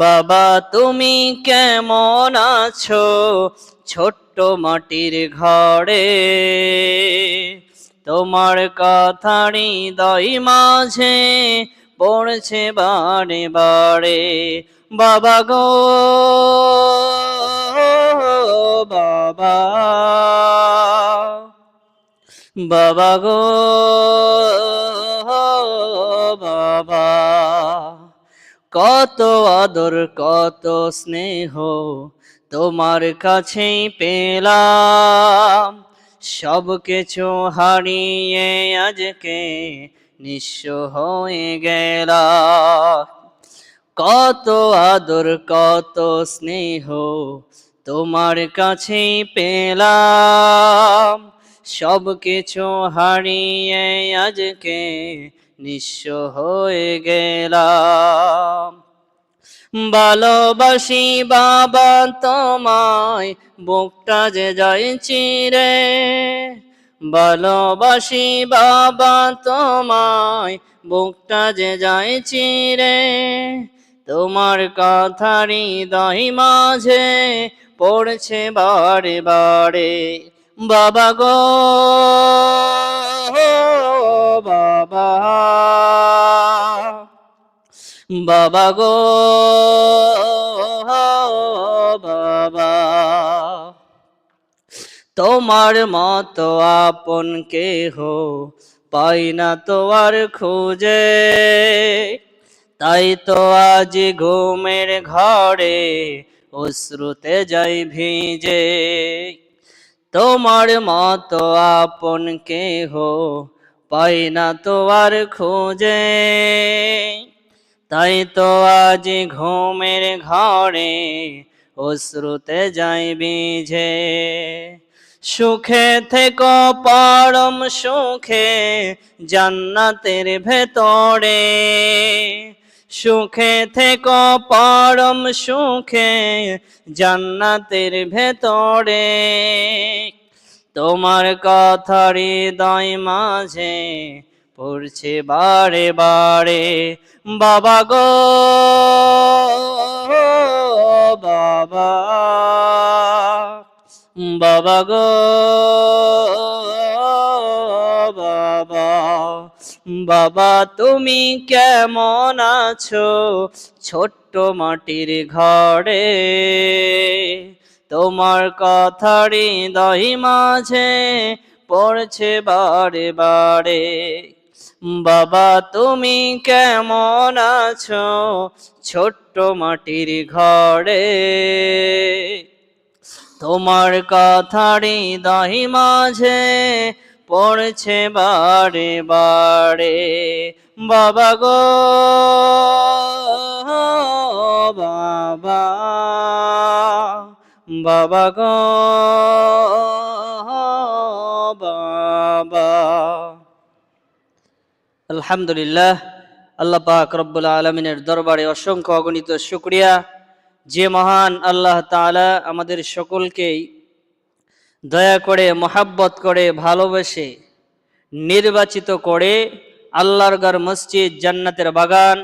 বাবা তুমি কেমন আছো ছোট্ট মাটির ঘরে, তোমার কথা হৃদয় মাঝে পড়ছে বারে বারে। বাবা গো বাবা, বাবা গো বাবা, কত আদর কত স্নেহ তোমার কাছেই পেলাম, সব কিছু হারিয়ে আজকে নিঃস্ব হয়ে গেলাম। কত আদর কত স্নেহ তোমার কাছেই পেলাম, সব কিছু হারিয়ে আজকে নিঃস্ব হয়ে গেলাম। ভালোবাসি বাবা তোমায় বুকটা যে যায় চিরে, ভালোবাসি বাবা তোমায় বুকটা যে যায় চিরে, তোমার কথা হৃদয় মাঝে পড়ছে বারে বারে। বাবা গো বাবা, বাবা গো বাবা, তোমার মতো আপন কেহ পাই না তো আর খুঁজে, তাই তো আজ ঘুমের ঘরে অশ্রুতে যাই ভিজে। তোমার মতো আপন কেহ পাই না তো আর খুঁজে, তাই তো আজ ঘুমের ঘরে অশ্রুতে যাই ভিজে। সুখে থেকো পরম সুখে জান্নাতের ভেতরে, সুখে থেকো পরম সুখে জান্নাতের ভেতরে, তোমার কথা হৃদয় মাঝে পড়ছে বারে বারে। বাবা গো বাবা, বাবা গো বাবা, বাবা তুমি কেমন আছো ছোট্ট মাটির ঘরে, তোমার কথা হৃদয় মাঝে পড়ছে বারে বারে। বাবা তুমি কেমন আছো ছোট্ট মাটির ঘরে, তোমার কথা হৃদয় মাঝে পড়ছে বারে বারে। বাবা গো বাবা, বাবা গো বাবা। আলহামদুলিল্লাহ, আল্লাহ পাক রব্বুল আলামিনের দরবারে অসংখ্য অগণিত শুকরিয়া, যে মহান আল্লাহ তাআলা আমাদের সকলকেই দয়া করে মহাব্বত করে ভালোবেসে নির্বাচিত করে আল্লাহর ঘর মসজিদ জান্নাতের বাগান,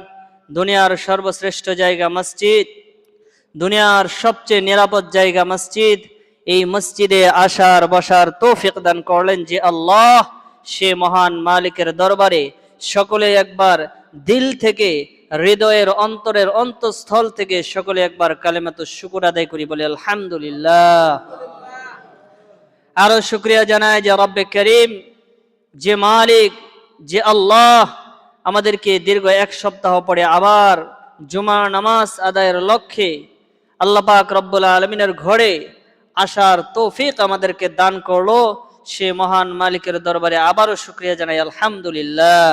দুনিয়ার সর্বশ্রেষ্ঠ জায়গা মসজিদ, দুনিয়ার সবচেয়ে নিরাপদ জায়গা মসজিদ, এই মসজিদে আসার বসার তৌফিক দান করলেন যে আল্লাহ, সে মহান মালিকের দরবারে সকলে একবার দিল থেকে, হৃদয়ের অন্তরের অন্তঃস্থল থেকে সকলে একবার কালেমাতুশ শুকর আদায় করি, বলে আলহামদুলিল্লাহ। আরো শুকরিয়া জানায় যে রব্বে করিম, যে মালিক, যে আল্লাহ আমাদেরকে দীর্ঘ এক সপ্তাহ পরে আবার জুমার নামাজ আদায়ের লক্ষ্যে আল্লাহ পাক রব্বুল আলামিনের ঘরে আসার তৌফিক আমাদেরকে দান করলো, সে মহান মালিকের দরবারে আবারও শুকরিয়া জানাই আলহামদুলিল্লাহ।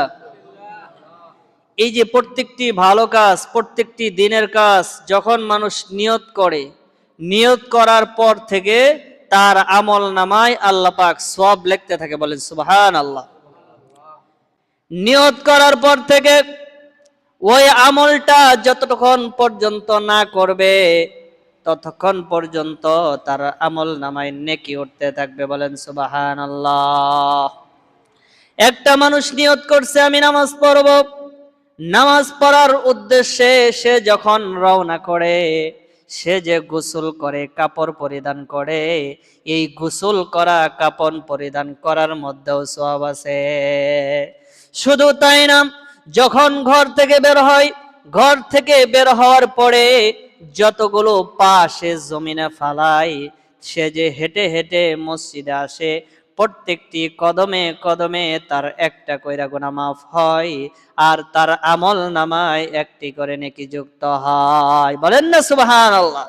এই যে প্রত্যেকটি ভালো কাজ, প্রত্যেকটি দিনের কাজ যখন মানুষ নিয়ত করে, নিয়ত করার পর থেকে তার আমল নামায় আল্লাহ পাক সওয়াব লিখতে থাকে, বলেন সুবহানাল্লাহ। নিয়ত করার পর থেকে ওই আমলটা যতক্ষণ পর্যন্ত না করবে ততক্ষণ পর্যন্ত তার আমল নামায় নেকি উঠতে থাকবে, বলেন সুবহানাল্লাহ। একটা মানুষ নিয়ত করছে আমি নামাজ পড়ব, নামাজ পড়ার উদ্দেশ্যে সে যখন রওনা করে, সে যে গোসল করে, কাপড় পরিধান করে, এই গোসল করা কাপড় পরিধান করার মধ্যেও সওয়াব আছে। শুধু তাই না, যখন ঘর থেকে বের হয়, ঘর থেকে বের হওয়ার পরে যতগুলো পা সে জমিনে ফালায়, সে যে হেঁটে হেঁটে মসজিদে আসে, প্রত্যেকটি কদমে কদমে তার একটা কইরা গুনাহ মাফ হয়, আর তার আমল নামায় একটি করে নেকি যুক্ত হয়। বলেন না সুবহানাল্লাহ।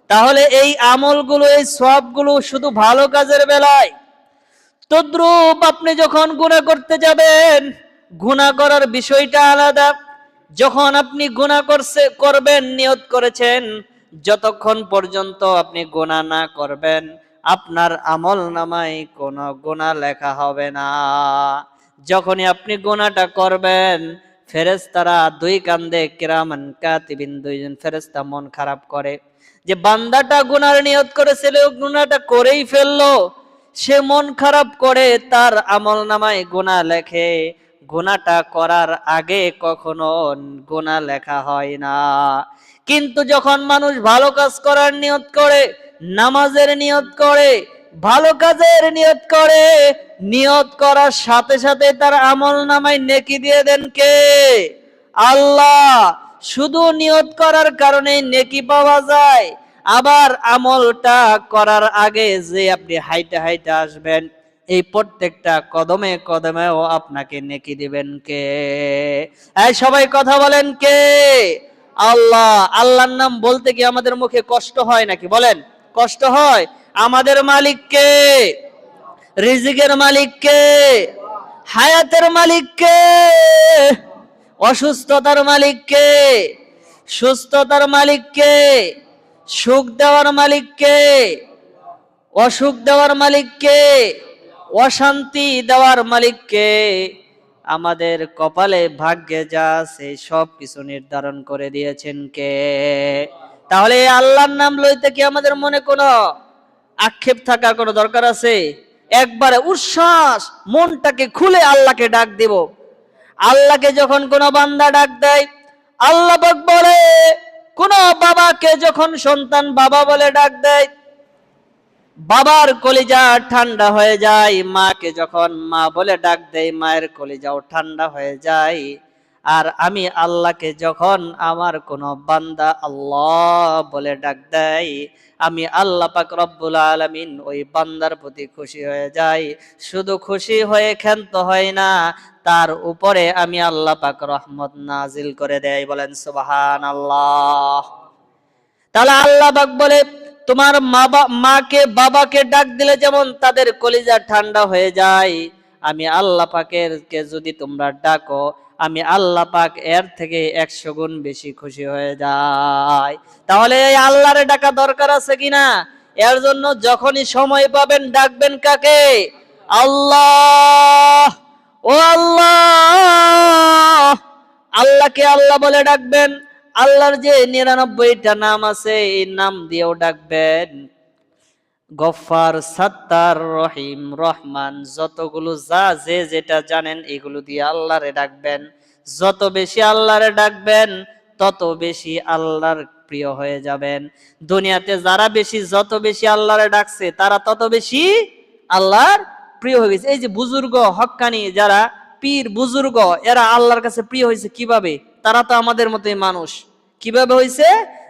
তাহলে এই আমলগুলো, এই সওয়াবগুলো শুধু ভালো কাজের বেলায়। তদ্রূপ আপনি যখন গুনাহ করতে যাবেন, গুনাহ করার বিষয়টা আলাদা। যখন আপনি গুনাহ করবেন, নিয়ত করেছেন, যতক্ষণ পর্যন্ত আপনি গুনাহ না করবেন, আপনার আমল নামায় কোনো গুনাহ লেখা হবে না। যখনই আপনি গুনাহটা করবেন, ফেরেশতারা দুই কান্দে কিরামান কাতিবিন, দুইজন ফেরেশতা মন খারাপ করে যে বান্দাটা গুনার নিয়ত করেছিল, গুনাহটা করেই ফেললো। সে মন খারাপ করে, তার আমল নামায় গুনাহ লেখে। গুনাহটা করার আগে কখনো গুনাহ লেখা হয় না। কিন্তু যখন মানুষ ভালো কাজ করার নিয়ত করে, নামাজের নিয়ত করে, ভালো কাজের নিয়ত করে, নিয়ত করার সাথে সাথে তার আমল নামায় নেকি দিয়ে দেন কে? আল্লাহ। শুধু নিয়ত করার কারণে নেকি পাওয়া যায়, আবার আমলটা করার আগে যে আপনি হাইটে হাইটে আসবেন, এই প্রত্যেকটা কদমে কদমেও আপনাকে নেকি দিবেন কে? এই সবাই কথা বলেন কে? আল্লাহ। আল্লাহর নাম বলতে কি আমাদের মুখে কষ্ট হয় নাকি? বলেন, কষ্ট হয়? আমাদের মালিক কে? রিজিকের মালিক কে? হায়াতের মালিক কে? অসুস্থতার মালিক কে? সুস্থতার মালিক কে? সুখ দেওয়ার মালিক কে? অসুখ দেওয়ার মালিক কে? অশান্তি দেওয়ার মালিক কে? আমাদের কপালে ভাগ্যে যা আছে সব কিছু নির্ধারণ করে দিয়েছেন কে? তাহলে এই আল্লাহর নাম লইতে কি আমাদের মনে কোনো আক্ষেপ থাকার কোনো দরকার আছে? একবারে উচ্ছ্বাস মনটাকে খুলে আল্লাহকে ডাক দিব। আল্লাহকে যখন কোনো বান্দা ডাক দেয়, আল্লাহ পাক বলে, কোন বাবাকে যখন সন্তান বাবা বলে ডাক দেয়, বাবার কলিজা ঠান্ডা হয়ে যায়। মাকে যখন মা বলে ডাক দেয়, মায়ের কলিজাও ঠান্ডা হয়ে যায়। আর আমি আল্লাহকে যখন আমার কোন বান্দা আল্লাহ বলে ডাক দেয়, আমি আল্লাহ পাক রব্বুল আলামিন ওই বান্দার প্রতি খুশি হয়ে যাই। শুধু খুশি হয়ে ক্ষান্ত হয় না, তার উপরে আমি আল্লাহ পাক রহমত নাজিল করে দেয়। বলেন সুবহানাল্লাহ। তাহলে আল্লাহ পাক বলে, তোমার মাকে বাবাকে ডাক দিলে যেমন তাদের কলিজা ঠান্ডা হয়ে যায়, আমি আল্লাহ পাকের কে যদি তোমরা ডাকো, আমি আল্লাহ পাক এর থেকে 100 গুণ বেশি খুশি হয়ে যায়। তাহলে এই আল্লাহরে ডাকা দরকার আছে কিনা? এর জন্য যখনই সময় পাবেন ডাকবেন কাকে? আল্লাহ। ও আল্লাহ। আল্লাহকে আল্লাহ বলে ডাকবেন। আল্লাহর যে 99টা নাম আছে, এই নাম দিয়েও ডাকবেন। গফফার, সাত্তার, রহিম, রহমান, যতগুলো যে যেটা জানেন এগুলো দিয়ে আল্লাহরে ডাকবেন। যত বেশি আল্লাহরে ডাকবেন, তত বেশি আল্লাহর প্রিয় হয়ে যাবেন। দুনিয়াতে যারা যত বেশি আল্লাহরে ডাকছে, তারা তত বেশি আল্লাহর প্রিয় হয়ে গেছে। এই যে বুজুর্গ হক্কানি যারা পীর বুজুর্গ, এরা আল্লাহর কাছে প্রিয় হয়েছে কিভাবে? তারা তো আমাদের মতোই মানুষ। কিভাবে হয়েছে?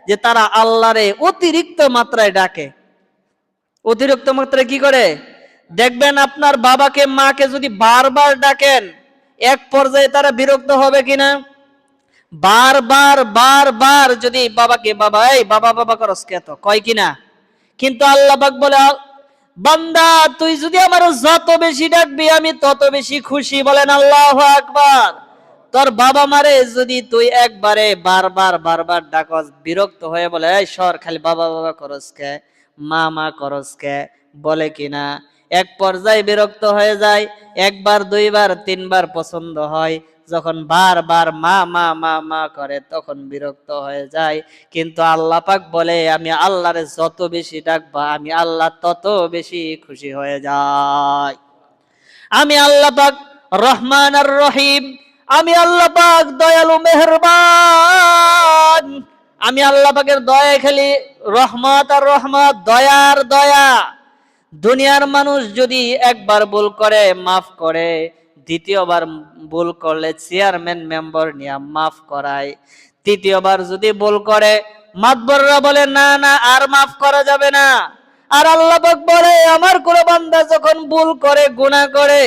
যে তারা আল্লাহরে অতিরিক্ত মাত্রায় ডাকে। অতিরিক্ত মাত্রায় কি করে? দেখবেন আপনার বাবাকে মাকে যদি বারবার ডাকেন, এক পর্যায়ে তারা বিরক্ত হবে কিনা? বারবার বারবার যদি বাবাকে বাবা, এই বাবা বাবা করস কে, তো কয় কিনা? কিন্তু আল্লাহ পাক বলে, বান্দা তুই যদি আমার যত বেশি ডাকবি আমি তত বেশি খুশি। বলেন আল্লাহু আকবার। তোর বাবা মারে যদি তুই একবারে বারবার বারবার ডাকস, বিরক্ত হয়ে বলে, এই সর, খালি বাবা বাবা করস কে, মা মা করস কে, বলে কিনা? এক পর্যায়ে বিরক্ত হয়ে যায়। একবার, দুইবার, তিনবার পছন্দ হয়। যখন বারবার মা মা মা মা করে তখন বিরক্ত হয়ে যায়। কিন্তু আল্লাহ পাক বলে, আমি আল্লাহরে যত বেশি ডাকবা আমি আল্লাহ তত বেশি খুশি হয়ে যাই। আমি আল্লাহ পাক রহমান আর রহিম, আমি আল্লাহ পাক দয়ালু মেহেরবান। আমি আল্লাহ পাকের দয়া খালি রহমত আর রহমত, দয়ার দয়া। দুনিয়ার মানুষ যদি একবার ভুল করে মাফ করে, দ্বিতীয়বার ভুল করলে চেয়ারম্যান মেম্বার নিয়ে মাফ করায়, তৃতীয়বার যদি ভুল করে মাতবররা বলে না না আর মাফ করা যাবে না। আর আল্লাহ পাক বলে আমার কোন বান্দা যখন ভুল করে গুনাহ করে,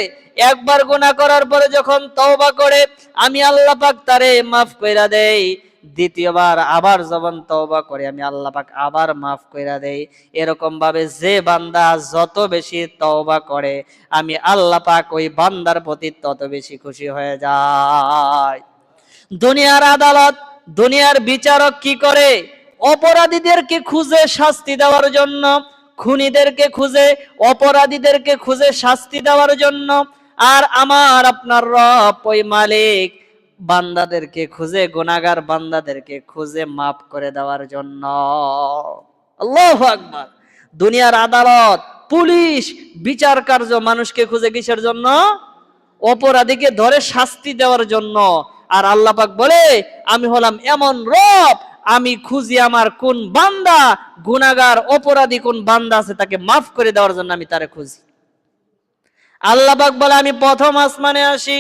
একবার গুনাহ করার পরে যখন তওবা করে আমি আল্লাহ পাক তারে মাফ কইরা দেই, দ্বিতীয়বার আবার যখন তওবা করে আমি আল্লাহ পাক আবার মাফ কইরা দেই। এরকম ভাবে যে বান্দা যত বেশি তওবা করে আমি আল্লাহ পাক ওই বান্দার প্রতি তত বেশি খুশি হয়ে যায়। দুনিয়ার আদালত, দুনিয়ার বিচারক কি করে? অপরাধীদেরকে খুঁজে শাস্তি দেওয়ার জন্য, খুনিদেরকে খুঁজে, অপরাধীদেরকে খুঁজে শাস্তি দেওয়ার জন্য। আর আমার আপনার রব ওই মালিক বান্দাদেরকে খুঁজে, গুনাহগার বান্দাদেরকে খুঁজে মাফ করে দেওয়ার জন্য। আল্লাহু আকবার। দুনিয়ার আদালত, পুলিশ, বিচার কার্য মানুষকে খুঁজে কিসের জন্য? অপরাধীকে ধরে শাস্তি দেওয়ার জন্য। আর আল্লাহ পাক বলে আমি হলাম এমন রব, আমি খুঁজি আমার কোন বান্দা গুনাহগার অপরাধী কোন বান্দা আছে তাকে মাফ করে দেওয়ার জন্য আমি তারে খুঁজি। আল্লাহ পাক বলে আমি প্রথম আসমানে আসি,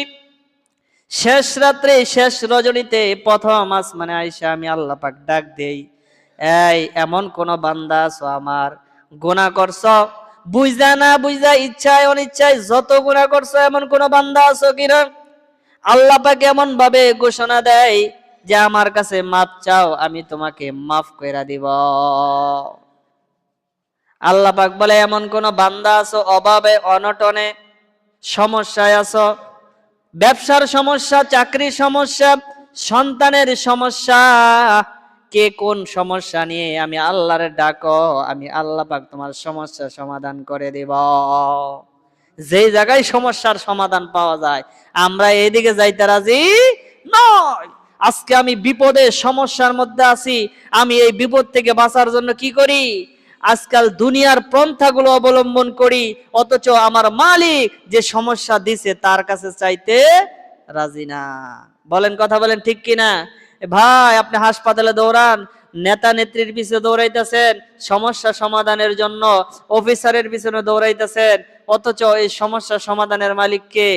শেষ রাত্রে শেষ রজনীতে প্রথম আসমানে আইসা আমি আল্লাহ পাক ডাক দেই, এই এমন কোন বান্দা আছো আমার গুনাহ করছো, বুঝা না বুঝা, ইচ্ছায় অনিচ্ছায় যত গুনাহ করছো এমন কোন বান্দা আছো কিনা? আল্লাহ পাক এমন ভাবে ঘোষণা দেয় যে আমার কাছে মাফ চাও আমি তোমাকে মাফ কইরা দিব। আল্লাহ পাক বলে এমন কোন বান্দা আছো অভাবে অনটনে সমস্যায় আছো, ব্যবসার সমস্যা, চাকরির সমস্যা, সন্তানের সমস্যা, কে কোন সমস্যা নিয়ে আমি আল্লাহরে ডাকো, আমি আল্লাহ পাক তোমার সমস্যা সমাধান করে দিব। যেই জায়গায় সমস্যার সমাধান পাওয়া যায় আমরা এইদিকে যাইতে রাজি নয়। আজকে আমি বিপদে সমস্যার মধ্যে আছি, আমি এই বিপদ থেকে বাঁচার জন্য কি করি? আজকাল দুনিয়ার পন্থাগুলো অবলম্বন করি, অথচ আমার মালিক যে সমস্যা দিছে তার কাছে চাইতে রাজি না। বলেন, কথা বলেন ঠিক কিনা? ভাই আপনি হাসপাতালে দৌড়ান, নেতা নেত্রীর পিছনে দৌড়াইতেছেন সমস্যা সমাধানের জন্য, অফিসারের পিছনে দৌড়াইতেছেন, অথচ এই সমস্যা সমাধানের মালিক কে?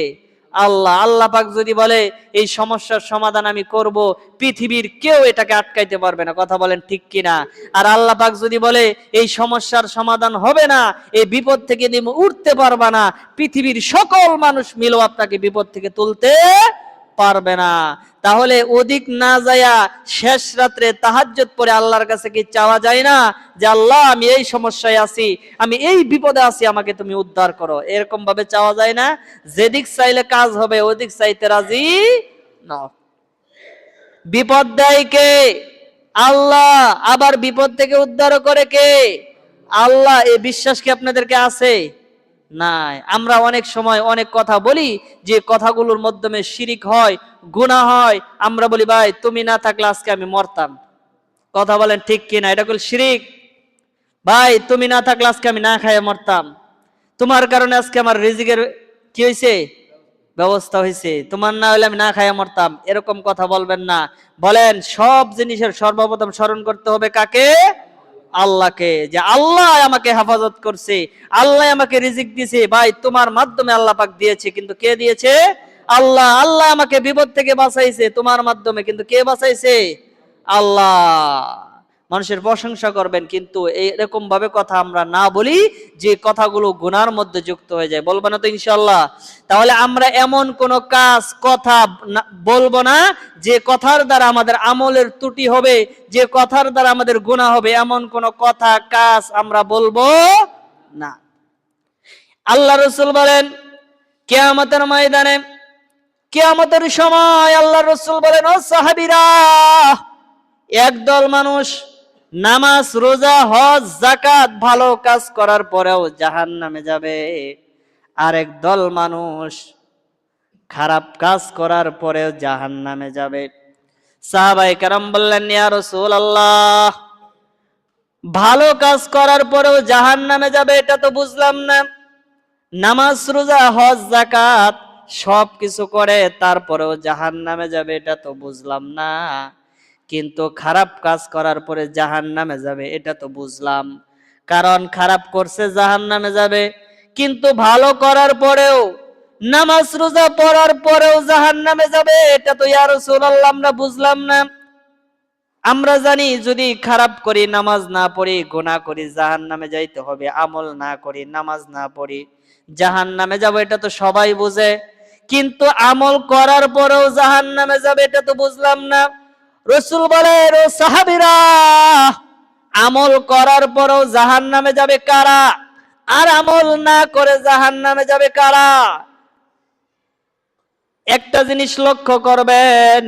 আল্লাহ। আল্লাহ পাক যদি বলে এই সমস্যার সমাধান আমি করব, পৃথিবীর কেউ এটাকে আটকাইতে পারবে না। কথা বলেন ঠিক কিনা? আর আল্লাহ পাক যদি বলে এই সমস্যার সমাধান হবে না, এই বিপদ থেকে তুমি উঠতে পারবা না, পৃথিবীর সকল মানুষ মিলেও আপনাকে বিপদ থেকে তুলতে পারবে না। তাহলে ওদিক না যায়া শেষ রাত্রে তাহাজ্জুদ পড়ে আল্লাহর কাছে কি চাওয়া যায় না যে আল্লাহ আমি এই সমস্যায় আছি, আমি এই বিপদে আছি, আমাকে তুমি উদ্ধার করো? এরকম ভাবে চাওয়া যায় না? যেদিক চাইলে কাজ হবে ওদিক চাইতে রাজি না। বিপদ দেয় কে? আল্লাহ। আবার বিপদ থেকে উদ্ধার করে কে? আল্লাহ। এই বিশ্বাস কি আপনাদেরকে আছে? নাই। আমরা অনেক সময় অনেক কথা বলি যে কথাগুলোর মাধ্যমে শিরিক হয়, গুনাহ হয়। আমরা বলি ভাই তুমি না থাকলে আজকে আমি মরতাম। কথা বলেন ঠিক কিনা? এটা হলো শিরিক। ভাই তুমি না থাকলে আজকে আমি না খাইয়ে মরতাম, তোমার কারণে আজকে আমার রিজিকের কি হয়েছে? ব্যবস্থা হয়েছে, তোমার না হলে আমি না খাইয়া মরতাম। এরকম কথা বলবেন না। বলেন সব জিনিসের সর্বপ্রথম স্মরণ করতে হবে কাকে? আল্লাহকে। যে আল্লাহ আমাকে হেফাজত করছে, আল্লাহ আমাকে রিজিক দিয়েছে। ভাই তোমার মাধ্যমে আল্লাহ পাক দিয়েছে, কিন্তু কে দিয়েছে? আল্লাহ। আল্লাহ আমাকে বিপদ থেকে বাঁচাইছে তোমার মাধ্যমে, কিন্তু কে বাঁচাইছে? আল্লাহ। মানুষের প্রশংসা করবেন, কিন্তু এরকম ভাবে কথা আমরা না বলি যে কথাগুলো গুনার মধ্যে যুক্ত হয়ে যায়। বলবো না তো ইনশাআল্লাহ? তাহলে আমরা এমন কোন কাজ কথা বলবো না যে কথার দ্বারা আমাদের আমলের ত্রুটি হবে, যে কথার দ্বারা আমাদের গুনাহ হবে, এমন কোন কথা কাজ আমরা বলবো না। আল্লাহ রাসূল বলেন কিয়ামতের ময়দানে, কিয়ামতের সময় আল্লাহ রাসূল বলেন ও সাহাবীরা, একদল মানুষ নামাজ রোজা হজ যাকাত ভালো কাজ করার পরেও জাহান্নামে যাবে, আরেক দল মানুষ খারাপ কাজ করার পরেও জাহান্নামে যাবে। সাহাবায়ে কেরাম বললেন ইয়া রাসূলুল্লাহ, ভালো কাজ করার পরেও জাহান্নামে যাবে এটা তো বুঝলাম না, নামাজ রোজা হজ যাকাত সব কিছু করে তারপরেও জাহান্নামে যাবে, এটা তো বুঝলাম না। কিন্তু খারাপ কাজ করার পরে জাহান্নামে যাবে এটা তো বুঝলাম। কারণ খারাপ করছে জাহান্নামে যাবে, কিন্তু ভালো করার পরেও, নামাজ রোজা পড়ার পরেও জাহান্নামে যাবে, এটা তো ইয়া রাসূলুল্লাহ আমরা বুঝলাম না। আমরা জানি যদি খারাপ করি, নামাজ না পড়ি, গুনাহ করি, জাহান্নামে যাইতে হবে। আমল না করি, নামাজ না পড়ি, জাহান্নামে যাব, এটা তো সবাই বুঝে। কিন্তু আমল করার পরেও জাহান্নামে যাবে এটা তো বুঝলাম না। রাসূল বলেন, ও সাহাবীরা, আমল করার পরেও জাহান্নামে যাবে কারা, আর আমল না করে জাহান্নামে যাবে কারা? একটা জিনিস লক্ষ্য করবেন,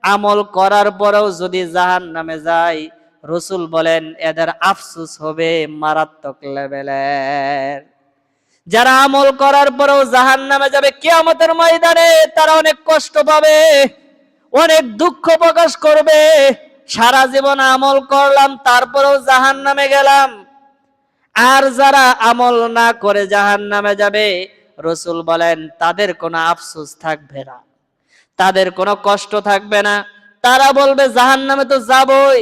আমল করার পরেও যদি জাহান্নামে যায়, রাসূল বলেন এদের আফসোস হবে মারাত্মক লেভেলের। যারা আমল করার পরেও জাহান্নামে যাবে, কিয়ামতের ময়দানে তারা অনেক কষ্ট পাবে, অনেক দুঃখ প্রকাশ করবে। সারা জীবন আমল করলাম, তারপরেও জাহান্নামে গেলাম। আর যারা আমল না করে জাহান্নামে যাবে, রাসূল বলেন তাদের কোনো আফসোস থাকবে না, তাদের কোনো কষ্ট থাকবে না। তারা বলবে জাহান্নামে তো যাবই,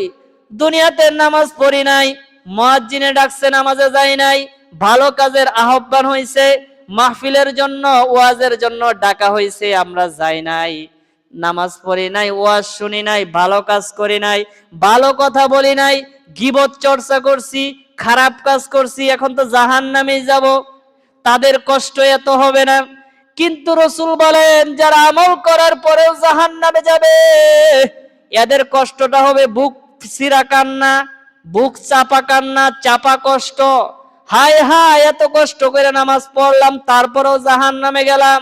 দুনিয়াতে নামাজ পড়ি নাই, মুয়াজ্জিনে ডাকছে নামাজে যাই নাই, ভালো কাজের আহ্বান হইছে, মাহফিলের জন্য ওয়াজের জন্য ডাকা হইছে, আমরা যাই নাই, নামাজ পড়ি নাই, ওয়াজ শুনি নাই, ভালো কাজ করি নাই, ভালো কথা বলি নাই, গীবত চর্চা করছি, খারাপ কাজ করছি, এখন তো জাহান্নামেই যাব। তাদের কষ্ট এত হবে না। কিন্তু রাসূল বলেন যারা আমল করার পরেও জাহান্নামে যাবে, এদের কষ্টটা হবে বুক চিরা কান্না, বুক চাপা কান্না, চাপা কষ্ট। হায় হায়, এত কষ্ট করে নামাজ পড়লাম, তারপরেও জাহান্নামে গেলাম।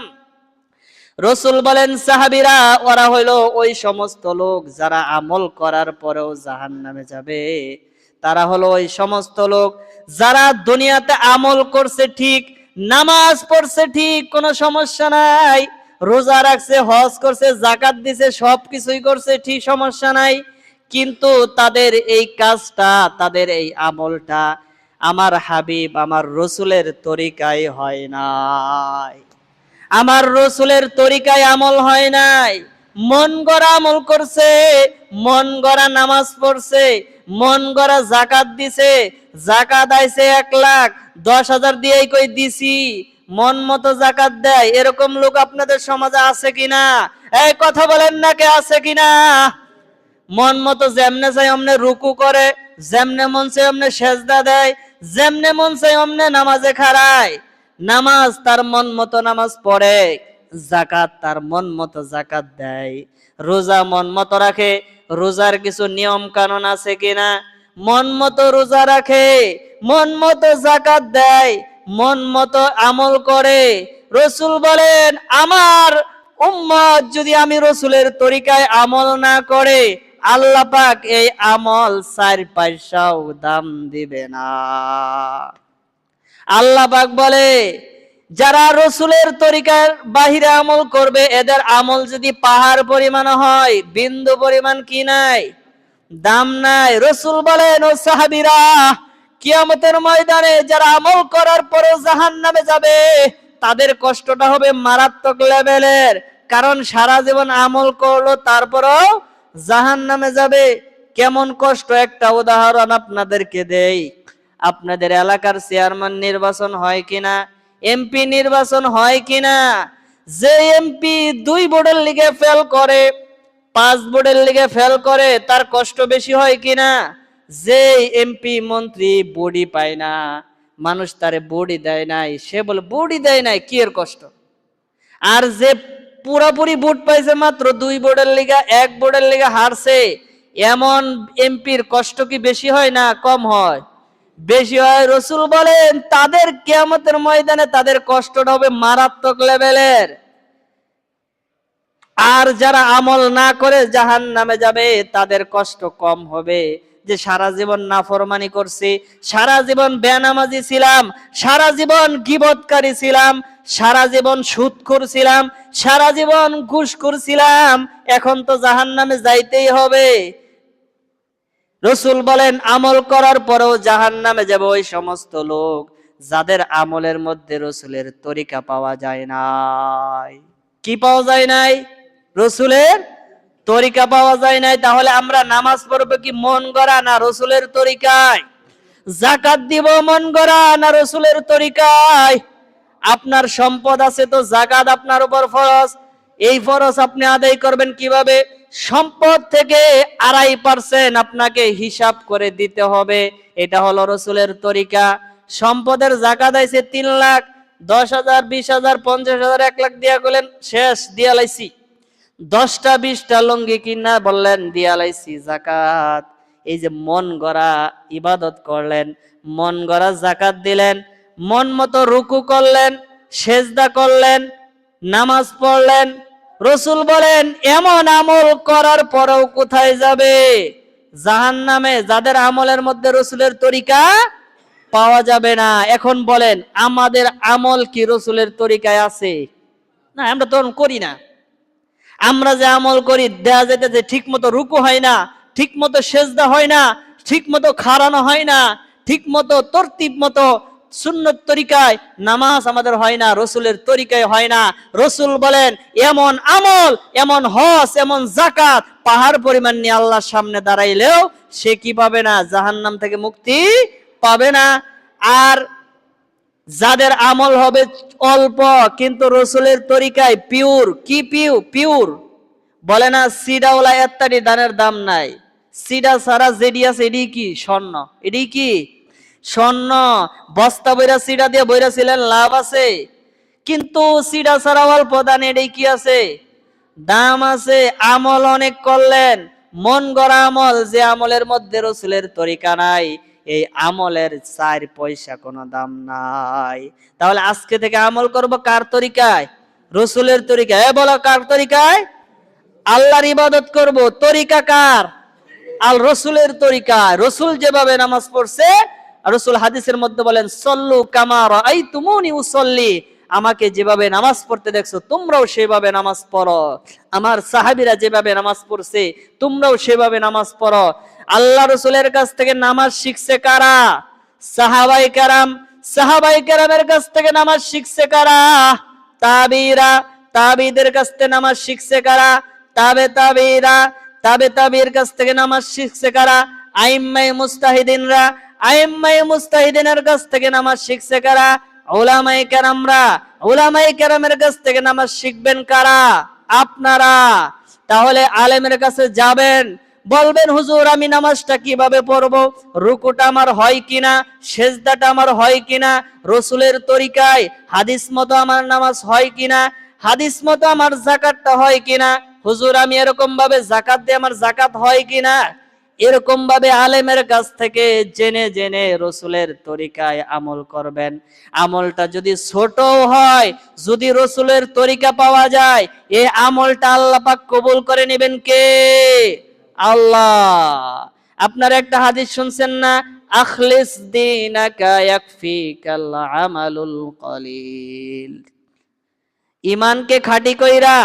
রাসূল বলেন সাহাবীরা, ওরা হইলো ওই সমস্ত লোক যারা আমল করার পরেও জাহান্নামে যাবে। তারা হলো ওই সমস্ত লোক যারা দুনিয়াতে আমল করছে ঠিক, নামাজ পড়ছে ঠিক, কোনো সমস্যা নাই, রোজা রাখছে, হজ করছে, যাকাত দিছে, সবকিছুই করছে ঠিক, সমস্যা নাই। কিন্তু তাদের এই কাজটা, তাদের এই আমলটা আমার হাবিব, আমার রাসূলের তরিকায় হয় নাই, আমার রাসূলের তরিকায় আমল হয় নাই। মন গড়া আমল করছে, মন গড়া নামাজ পড়ছে, মন গড়া যাকাত দিছে, যাকাত আইছে 1,10,000 দিয়েই কই দিছি, মন মতো যাকাত দেয়, এরকম লোক আপনাদের সমাজে আছে কিনা? এই কথা বলেন না, কে আছে কিনা? মন মতো যেমনে চাই অমনে রুকু করে, যেমনে মন চাই অমনে সেজদা দেয়, যেমনে মন চাই অমনে নামাজে খাড়ায়। নামাজ তার মন মতো নামাজ পড়ে, যাকাত তার মন মতো যাকাত দেয়, রোজা মন মতো রাখে, রোজার কিছু নিয়ম কানুন আছে কিনা, মন মতো রোজা রাখে, মন মতো যাকাত দেয়, মন মতো আমল করে। রাসূল বলেন আমার উম্মত যদি আমি রাসূলের তরিকায় আমল না করে, আল্লাহ পাক এই আমল 4 পয়সাও দাম দিবে না। আল্লাহ পাক বলে যারা রাসূলের তরিকার বাহিরে আমল করবে, এদের আমল যদি পাহাড় পরিমাণ হয়, বিন্দু পরিমাণ কি নাই, দাম নাই। রাসূল বলেন ও সাহাবীরা, কিয়ামতের ময়দানে যারা আমল করার পরেও জাহান্নামে যাবে, তাদের কষ্টটা হবে মারাত্মক লেভেলের। কারণ সারা জীবন আমল করলো, তারপরেও জাহান্নামে যাবে। কেমন কষ্ট, একটা উদাহরণ আপনাদেরকে দেই। আপনাদের এলাকার চেয়ারম্যান নির্বাচন হয় কিনা, এমপি নির্বাচন হয় কিনা, যে এমপি 2 ভোটের লিগে ফেল করে, 5 ভোটের লিগে ফেল করে, তার কষ্ট বেশি হয় কিনা? যে এমপি মন্ত্রী বডি পায় না, মানুষ তারে বডি দেয় নাই, সে বলে বডি দেয় নাই, কি এর কষ্ট? আর যে পুরাপুরি ভোট পাইছে মাত্র 2 ভোটের লিগা, 1 ভোটের লিগা হারছে, এমন এমপির কষ্ট কি বেশি হয় না কম হয়? বেশি হয়। রাসূল বলেন তাদের কিয়ামতের ময়দানে তাদের কষ্টটা হবে মারাত্মক লেভেলের। আর যারা আমল না করে জাহান্নামে যাবে, তাদের কষ্ট কম হবে। যে সারা জীবন নাফরমানি করছি, সারা জীবন বেনামাজি ছিলাম, সারা জীবন গীবতকারী ছিলাম, সারা জীবন সুদখোর ছিলাম, সারা জীবন ঘুষখোর ছিলাম, এখন তো জাহান্নামে যাইতেই হবে। রাসূল বলেন আমল করার পরেও জাহান্নামে যাবে ওই সমস্ত লোক যাদের আমলের মধ্যে রাসূলের তরিকা পাওয়া যায় নাই। কি পাওয়া যায় নাই? রসুলের তরিকা পাওয়া যায় নাই। তাহলে আমরা নামাজ পড়বো কি মন গড়া না রসুলের তরিকায়? যাকাত দিব মন গড়া না রসুলের তরিকায়? আপনার সম্পদ আছে তো যাকাত আপনার উপর ফরজ। এই ফরজ আপনি আদায় করবেন কিভাবে? সম্পদ থেকে 2.5% আপনাকে হিসাব করে দিতে হবে। এটা হলো রসুলের তরিকা। সম্পদের যাকাত আইছে 3 লাখ, 10,000, 20,000, 50,000, 1 লাখ দিয়া গেলেন, শেষ দিয়া লাইছি। 10টা 20টা লঙ্গি কিনা বললেন দিয়া লাইছি যাকাত। এই যে মন গড়া ইবাদত করলেন, মন গড়া যাকাত দিলেন, মন মতো রুকু করলেন, সেজদা করলেন, নামাজ পড়লেন। রসুল বলেন এমন আমল করার পরেও কোথায় যাবে? জাহান্নামে। যাদের আমলের মধ্যে রসুলের তরিকা পাওয়া যাবে না। এখন বলেন আমাদের আমল কি রসুলের তরিকায় আছে? না, আমরা তো করি না। আমরা যে আমল করি দেখা যেতে যে ঠিক মতো রুকু হয় না, ঠিক মতো সেজদা হয় না, ঠিক মতো খাড়ানো হয় না, ঠিক মতো তরতিব মতো সুন্নত তরিকায় নামাজ আমাদের হয় না, রসুলের তরিকায় হয় না। রসুল বলেন এমন আমল, এমন হজ, এমন যাকাত পাহাড় পরিমাণ নিয়ে আল্লাহর সামনে দাঁড়াইলেও সে কি পাবে না? জাহান্নাম থেকে মুক্তি পাবে না। আর যাদের আমল হবে অল্প কিন্তু রসুলের তরিকায় পিওর, কি পিওর বলে না, সিডাওয়ালা এত্তারি দানের দাম নাই। সিডা সারা যেডি আছে এডি কি স্বর্ণ, এডি কি স্বর্ণ। বস্তা বইরা সিডা দিয়ে বইরা ছিলেন, লাভ আছে? কিন্তু সিডা সারা অল্প দান, এডি কি আছে? দাম আছে। আমল অনেক করলেন, মন গড়া আমল, যে আমলের মধ্যে রসুলের তরিকা নাই, এই আমলের 4 পয়সা কোনো দাম নাই। তাহলে আজকে থেকে আমল করব কার তরিকায়? রসুলের তরিকায়। বলো কার তরিকায়? আল্লাহর ইবাদত করব, তরিকা কার? আল রসুলের তরিকায়। রসুল যেভাবে নামাজ পড়ছে, রসুল হাদিসের মধ্যে বলেন সল্লু কামা রাআইতুমুনি উসাল্লি, আমাকে যেভাবে নামাজ পড়তে দেখছো তোমরাও সেভাবে নামাজ পড়ো। আমার সাহাবীরা যেভাবে নামাজ পড়ছে তোমরাও সেভাবে নামাজ পড়ো। আল্লাহ রসুলের কাছ থেকে নামাজ শিখছে কারা? সাহাবাই কেরাম। সাহাবাই কেরামের কাছ থেকে নামাজ শিখছে কারা? তাবিরা। তাবিদের কাছ থেকে নামাজ শিখছে কারা? তাবে তাবিরা। তাবে তাবির কাছ থেকে নামাজ শিখছে কারা? আইম্মায়ে মুস্তাহিদিনরা। আইম্মায়ে মুস্তাহিদিনের কাছ থেকে নামাজ শিখছে কারা? উলামায়ে কেরামরা। উলামায়ে কেরামের কাছ থেকে নামাজ শিখবেন কারা? আপনারা। তাহলে আলেমের কাছে যাবেন, বলবেন হুজুর আমি নামাজটা কিভাবে পড়বো, রুকুটা আমার হয় কিনা, সেজদাটা আমার হয় কিনা, রসুলের তরিকায় হাদিস মতো আমার নামাজ হয় কিনা, হাদিস মতো আমার যাকাতটা হয় কিনা, হুজুর আমি এরকম ভাবে যাকাত দিয়ে আমার যাকাত হয় কিনা। এরকম ভাবে আলেমের কাছ থেকে জেনে জেনে রসুলের তরিকায় আমল করবেন। আমলটা যদি ছোট হয়, যদি রসুলের তরিকা পাওয়া যায়, এই আমলটা আল্লাহ পাক কবুল করে নেবেন কে? আল্লাহ। আপনার একটা হাদিস শুনছেন না, আখলিস দীনাকা ইয়াকফিকাল আমালুল কলিল। ইমানকে খাঁটি কইরা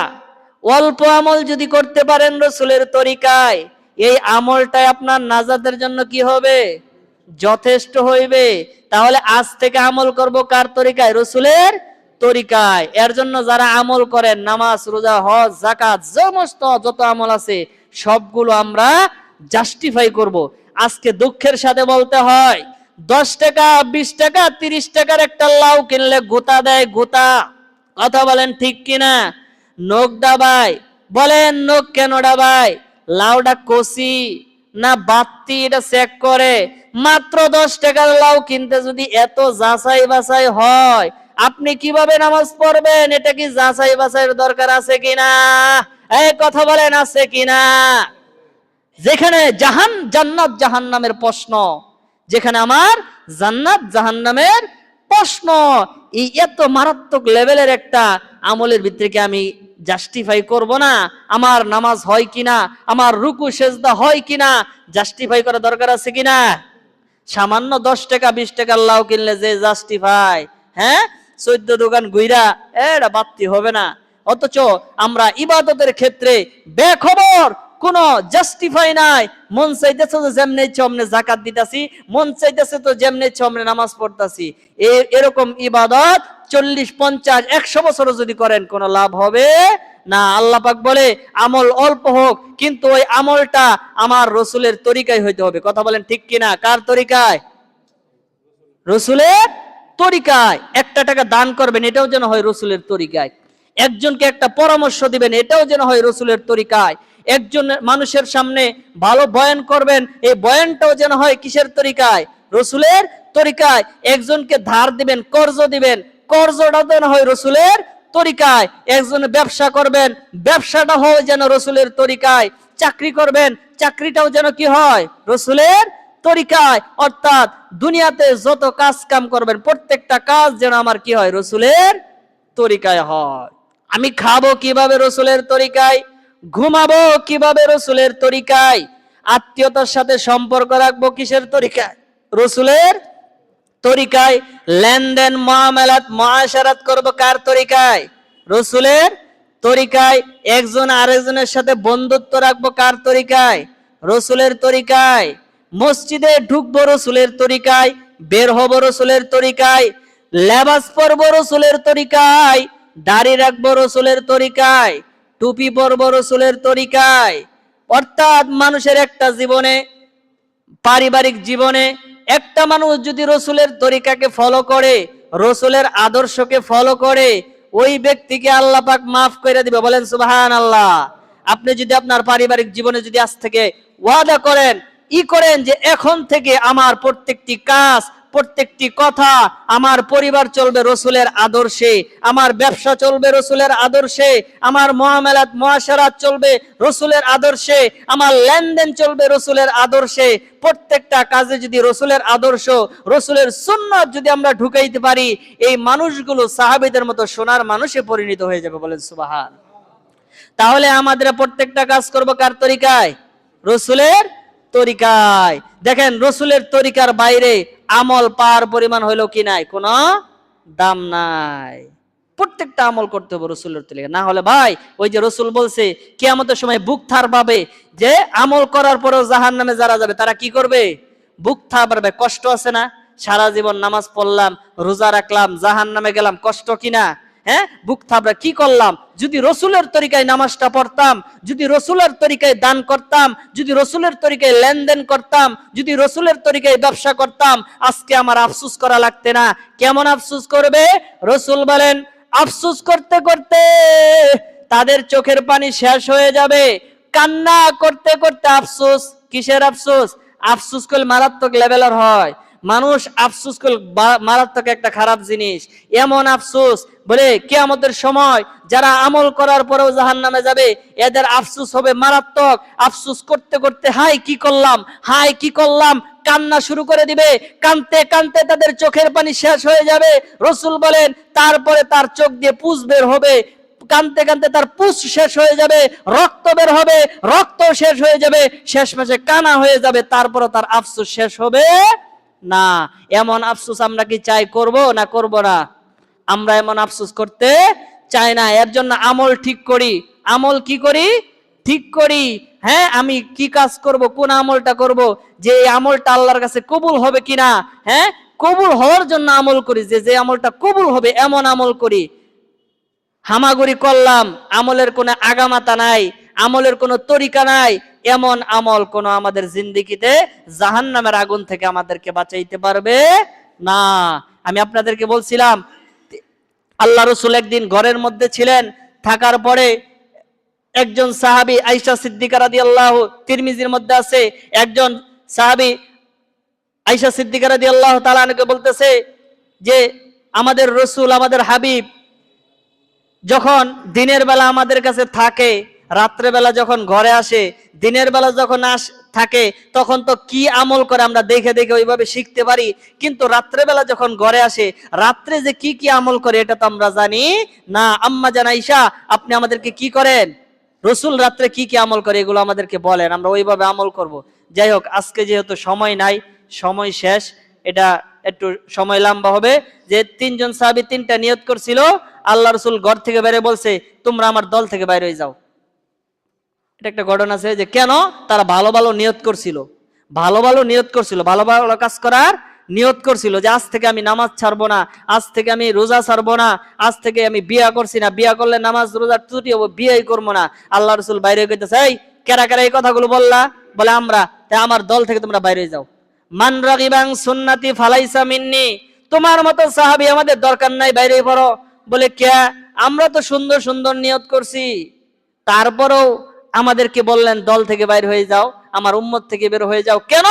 অল্প আমল যদি করতে পারেন রসুলের তরিকায়, এই আমলটাই আপনার নাজাতের জন্য কি হবে? যথেষ্ট হইবে। তাহলে আজ থেকে আমল করব কার তরিকায়? রসুলের তরিকায়। এর জন্য যারা আমল করেন, নামাজ, রোজা, হজ, যাকাত, সমস্ত যত আমল আছে সবগুলো আমরা জাস্টিফাই করব। আজকে দুঃখের সাথে বলতে হয় 10 টাকা, 20 টাকা, 30 টাকার একটা লাউ কিনলে গোতা দেয়, গোতা। কথা বলেন ঠিক কিনা? নখ ডাবাই। বলেন নখ কেন ডাবাই? লাউটা কচি না বাত্তি এটা চেক করে। মাত্র 10 টাকার লাউ কিনতে যদি এত যাচাই বাছাই হয়, আপনি কিভাবে নামাজ পড়বেন? এটা কি যাচাই বাছাইয়ের দরকার আছে কিনা? এই কথা বলেন আছে কিনা? যেখানে জান্নাত জাহান্নামের প্রশ্ন, যেখানে আমার জান্নাত জাহান্নামের প্রশ্ন, এই এত মারাত্মক লেভেলের একটা আমলের ভিতরে কি আমি জাস্টিফাই করব না? আমার নামাজ হয় কিনা, আমার রুকু সেজদা হয় কিনা জাস্টিফাই করা দরকার আছে কিনা? সামান্য 10 টাকা 20 টাকার লাউ কিনলে যে জাস্টিফাই, হ্যাঁ 14 দোকান ঘুইরা এটা বাত্তি হবে না। অথচ আমরা ইবাদতের ক্ষেত্রে বেখবর, কোনো জাস্টিফাই নাই। মন চাইতেছে তো যেমনে ইচ্ছা অমনে যাকাত দিতাছি, মন চাইতেছে তো যেমনে ইচ্ছা অমনে নামাজ পড়তাছি। এরকম ইবাদত 40, 50, 100 বছরও যদি করেন কোনো লাভ হবে না। আল্লাহ পাক বলে আমল অল্প হোক, কিন্তু ওই আমলটা আমার রসুলের তরিকায় হইতে হবে। কথা বলেন ঠিক কিনা? কার তরিকায়? রসুলের তরিকায়। 1 টাকা দান করবেন, এটাও যেন হয় রসুলের তরিকায়। একজনকে একটা পরামর্শ দিবেন, এটাও যেন হয় রসুলের তরিকায়। একজন মানুষের সামনে ভালো বয়ান করবেন, এই বয়ানটাও যেন হয় কিসের তরিকায়? রসুলের তরিকায়। একজনকে ধার দিবেন, কর্জ দিবেন, কর্জটাও যেন হয় রসুলের তরিকায়। একজনে ব্যবসা করবেন, ব্যবসাটা হয় যেন রসুলের তরিকায়। চাকরি করবেন, চাকরিটাও যেন কি হয়? রসুলের তরিকায়। অর্থাৎ দুনিয়াতে যত কাজ কাম করবেন প্রত্যেকটা কাজ যেন আমার কি হয়? রসুলের তরিকায় হয়। আমি খাবো কিভাবে? রসুলের তরিকায়। ঘুমাবো কিভাবে? রসুলের তরিকায়। আত্মীয়তার সাথে সম্পর্ক রাখবো কিসের তরিকায়? রসুলের তরিকায়। লেনদেন মুআমালাত মুআশারাত করব কার তরিকায়? রসুলের তরিকায়। একজন আরেকজনের সাথে বন্ধুত্ব রাখবো কার তরিকায়? রসুলের তরিকায়। মসজিদে ঢুকবো রসুলের তরিকায়, বের হবো রসুলের তরিকায়। লেবাস পরবো রসুলের তরিকায়, দাড়ি রাখবো রসুলের তরিকায়, টুপি পরবো রসুলের তরিকায়। অর্থাৎ মানুষের একটা জীবনে, পারিবারিক জীবনে একটা মানুষ যদি রসুলের তরিকাকে ফলো করে, রসুলের আদর্শকে ফলো করে, ওই ব্যক্তিকে আল্লাহ পাক মাফ করে দিবে। বলেন সুবহানাল্লাহ। আপনি যদি আপনার পারিবারিক জীবনে যদি আজ থেকে ওয়াদা করেন, করেন যে এখন থেকে আমার প্রত্যেকটি কাজ, প্রত্যেকটি কথা, আমার পরিবার চলবে রসুলের আদর্শে, আমার ব্যবসা চলবে রসুলের আদর্শে, আমার মুআমালাত মুআশারাত চলবে রসুলের আদর্শে, আমার লেনদেন চলবে রসুলের আদর্শে। প্রত্যেকটা কাজে যদি রসুলের আদর্শ, রসুলের সুন্নাত যদি আমরা ঢুকাইতে পারি, এই মানুষগুলো সাহাবীদের মতো সোনার মানুষে পরিণত হয়ে যাবে। বলেন সুবহান। তাহলে আমাদের প্রত্যেকটা কাজ করব কার তরিকায়? রসুলের তরিকায়। দেখেন রসুলের তরিকার বাইরে আমল পার পরিমাণ হইলো কি নাই? কোন দাম নাই। প্রত্যেকটা আমল করতে হবে রসুলের তরিকায়। না হলে ভাই, ওই যে রসুল বলছে কিয়ামতের সময় বুক থার পাবে, যে আমল করার পরেও জাহান্নামে যারা যাবে তারা কি করবে? বুক থার পাবে। কষ্ট আছে না? সারা জীবন নামাজ পড়লাম, রোজা রাখলাম, জাহান্নামে গেলাম, কষ্ট কিনা? হ্যাঁ, বুক থাবড়া। কি করলাম? যদি রসুলের তরিকায় নামাজটা পড়তাম, যদি রসুলের তরিকায় দান করতাম, যদি রসুলের তরিকায় লেনদেন করতাম, যদি রসুলের তরিকায় ব্যবসা করতাম, আজকে আমার আফসোস করা লাগতে না। কেমন আফসোস করবে? রসুল বলেন আফসোস করতে করতে তাদের চোখের পানি শেষ হয়ে যাবে, কান্না করতে করতে। আফসোস কিসের আফসোস? আফসোস করলে মারাত্মক লেভেলের হয়। মানুষ আফসোস করলে মারাত্মক একটা খারাপ জিনিস। এমন আফসোস বলে কিয়ামতের সময় যারা আমল করার পরেও জাহান্নামে যাবে, এদের আফসোস হবে মারাত্মক। আফসোস করতে করতে হাই কি করলাম, হাই কি করলাম, কান্না শুরু করে দিবে। কানতে কানতে তাদের চোখের পানি শেষ হয়ে যাবে। রসুল বলেন তারপরে তার চোখ দিয়ে পুষ বের হবে, কানতে কানতে তার পুষ শেষ হয়ে যাবে, রক্ত বের হবে, রক্ত শেষ হয়ে যাবে, শেষ মাসে কানা হয়ে যাবে, তারপরে তার আফসোস শেষ হবে না। এমন আফসোস আমরা কি চাই? করব না করব না? আমরা এমন আফসোস করতে চাই না। এর জন্য আমল ঠিক করি। আমল কি করি? ঠিক করি। হ্যাঁ, আমি কি কাজ করব, কোন আমলটা করব, যে এই আমলটা আল্লাহর কাছে কবুল হবে কিনা। হ্যাঁ, কবুল হওয়ার জন্য আমল করি, যে আমলটা কবুল হবে এমন আমল করি। হামাগুড়ি করলাম, আমলের কোনো আগামাতা নাই, আমলের কোনো তরিকা নাই, এমন আমল কোন আমাদের জিন্দেগিতে জাহান্নামের আগুন থেকে আমাদেরকে বাঁচাইতে পারবে না। আমি আপনাদেরকে বলছিলাম, আল্লাহ রসুল একদিন ঘরের মধ্যে ছিলেন, থাকার পরে একজন সাহাবী আয়েশা সিদ্দিকা রাদিয়াল্লাহু, তিরমিজির মধ্যে আছে, একজন সাহাবী আয়েশা সিদ্দিকা রাদিয়াল্লাহু তাআলা আনহাকে বলতেছে যে আমাদের রসুল, আমাদের হাবিব যখন দিনের বেলা আমাদের কাছে থাকে, রাত্রে বেলা যখন ঘরে আসে, দিনের বেলা যখন থাকে, তখন তো কি আমল করে আমরা দেখে দেখে ওইভাবে শিখতে পারি, কিন্তু রাত্রে বেলা যখন ঘরে আসে, রাত্রে যে কি কি আমল করে এটা তো আমরা জানি না। আম্মা জান আয়েশা, আপনি আমাদেরকে কি করেন? রসুল রাত্রে কি কি আমল করে এগুলো আমাদেরকে বলেন, আমরা ওইভাবে আমল করব। যাই হোক, আজকে যেহেতু সময় নাই, সময় শেষ, এটা একটু সময় লম্বা হবে। যে 3 জন সাহাবী 3টা নিয়ত করছিল, আল্লাহ রসুল ঘর থেকে বেরে বলছে তোমরা আমার দল থেকে বাইরে হয়ে যাও। এটা একটা ঘটনা আছে যে কেন তারা ভালো ভালো নিয়ত করছিল, ভালো ভালো নিয়ত করছিল, ভালো ভালো কাজ করার নিয়ত করছিল যে আজ থেকে আমি নামাজ ছাড়বো না, আজ থেকে আমি রোজা ছাড়বো না, আজ থেকে আমি বিয়া করছি না, বিয়া করলে নামাজ রোজার ত্রুটি হবো, বিয়েই করবো না। আল্লাহ রসুল বাইরে কইতেছে, এই কারা কারা এই কথাগুলো বললা? বলে আমরা। তাই আমার দল থেকে তোমরা বাইরে যাও। মান রাগিবাং সুন্নতি ফালাইসা মিন্নি, তোমার মতো সাহাবী আমাদের দরকার নাই, বাইরে পড়ো। বলে কে? আমরা তো সুন্দর সুন্দর নিয়ত করছি, তারপরেও আমাদেরকে বললেন দল থেকে বাইরে হয়ে যাও, আমার উম্মত থেকে বের হয়ে যাও। কেন?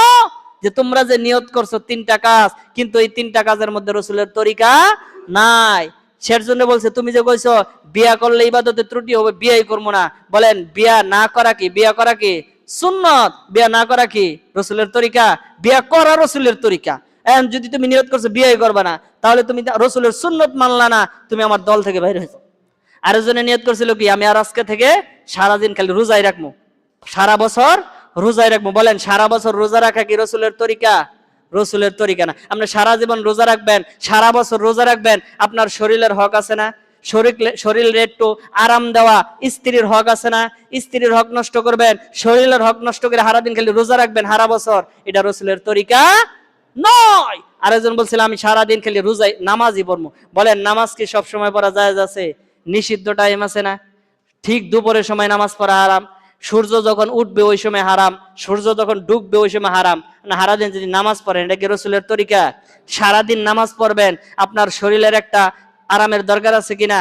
যে তোমরা যে নিয়ত করছো 3টা কাজ, কিন্তু এই 3টা কাজের মধ্যে রসুলের তরিকা নাই। সের জন্য বলছে তুমি যে কইছো বিয়া করলে ইবাদতে ত্রুটি হবে, বিয়াই করবো না। বলেন বিয়া না করা কি? বিয়া করা কি সুন্নত, বিয়া না করা কি রসুলের তরিকা? বিয়া করা রসুলের তরিকা। এখন যদি তুমি নিয়ত করছো বিয়াই করবা না, তাহলে তুমি রসুলের সুন্নত মানলা না, তুমি আমার দল থেকে বাইরে হয়ে যাও। আরেকজনে নিয়ত করছিল কি, আমি আর আজকে থেকে সারাদিন খালি রোজাই রাখবো, সারা বছর রোজাই রাখবো। বলেন সারা বছর রোজা রাখা কি রসুলের তরিকা? রসুলের তরিকা না। আপনি সারা জীবন রোজা রাখবেন, সারা বছর রোজা রাখবেন, আপনার শরীরের হক আছে না? শরীরের একটু আরাম দেওয়া, স্ত্রীর হক আছে না? স্ত্রীর হক নষ্ট করবেন, শরীরের হক নষ্ট করে সারাদিন খালি রোজা রাখবেন সারা বছর, এটা রসুলের তরিকা নয়। আরেকজন বলছিল আমি সারাদিন খালি রোজাই নামাজই পড়বো। বলেন নামাজ কি সব সময় পড়া জায়েজ আছে? নিষিদ্ধ টাইম আছে না? ঠিক দুপুরের সময় নামাজ পড়া হারাম, সূর্য যখন উঠবে ওই সময় হারাম, সূর্য যখন ডুববে ওই সময় হারাম। না সারাদিন যদি নামাজ পড়েন, এটা কি রসুলের তরিকা? সারাদিন নামাজ পড়বেন, আপনার শরীরের একটা আরামের দরকার আছে কিনা?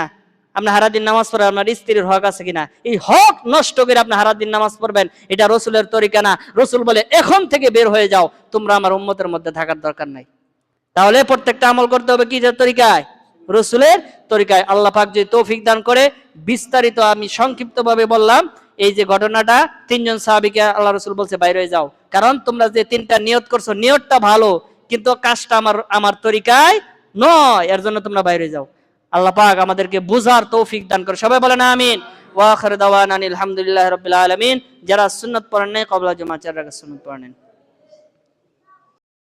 আপনি সারাদিন নামাজ পড়েন, আপনার স্ত্রীর হক আছে কিনা? এই হক নষ্ট করে আপনি সারাদিন নামাজ পড়বেন, এটা রসুলের তরিকা না। রসুল বলে এখন থেকে বের হয়ে যাও, তোমরা আমার উম্মতের মধ্যে থাকার দরকার নাই। তাহলে প্রত্যেকটা আমল করতে হবে কি তরিকায়? রসুলের তরিকায়। আল্লাহ পাক যদি তৌফিক দান করে, বিস্তারিত আমি সংক্ষিপ্ত ভাবে বললাম। এই যে ঘটনাটা, 3জন সাহাবীকে আল্লাহ রসুল বলছে বাইরে হয়ে যাও, কারণ তোমরা যে 3টা নিয়ত করছো, নিয়তটা ভালো, কিন্তু কাজটা আমার তরিকায় নয়, এর জন্য তোমরা বাইরে যাও। আল্লাহ পাক আমাদেরকে বুঝার তৌফিক দান করে। সবাই বলেন আমিন। ওয়া আখিরু দাওয়ানা আলহামদুলিল্লাহি রাব্বিল আলামিন। যারা সুন্নাত পড়েন নাই, ক্বাবলা জুমা 4 রাকাত সুন্নাত পড়েন।